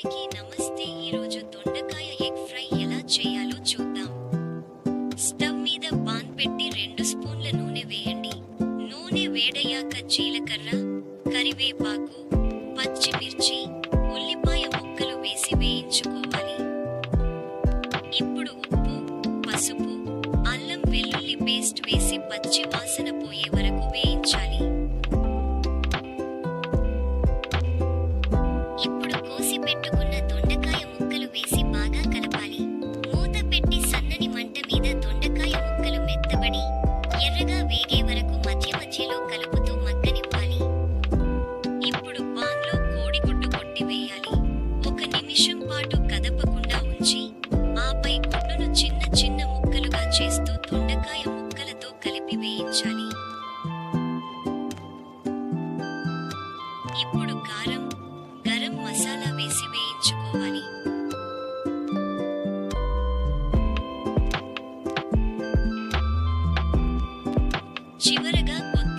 అందరికీ నమస్తే. ఈరోజు దొండకాయ ఎగ్ ఫ్రై ఎలా చేయాలో చూద్దాం. స్టవ్ మీద పాన్ పెట్టి 2 స్పూన్ల నూనె వేయండి. నూనె వేడయ్యాక జీలకర్ర, కరివేపాకు, పచ్చిమిర్చి, ఉల్లిపాయ ముక్కలు వేసి వేయించుకోవాలి. ఇప్పుడు ఉప్పు, పసుపు, అల్లం వెల్లుల్లి పేస్ట్ వేసి పచ్చి వాసన పోయే వరకు వేయించాలి. ఇప్పుడు కోసి పెట్టుకున్న దొండకాయ ముక్కలు వేసి బాగా కలపాలి. మూత పెట్టి సన్నని మంట మీద దొండకాయ ముక్కలు మెత్తబడి ఎర్రగా వేగే వరకు మధ్య మధ్యలో కలుపుతూ మగ్గనివ్వాలి. ఇప్పుడు పాన్లో కోడిగుడ్డు కొట్టి వేయాలి. 1 నిమిషం పాటు కదపకుండా ఉంచి ఆపై గుడ్డును చిన్న చిన్న ముక్కలుగా చేస్తూ దొండకాయ ముక్కలతో కలిపి వేయించాలి. ఇప్పుడు కారం, గరం మసాలా వేసి వేయించుకోవాలి. చివరగా కొత్తిమీర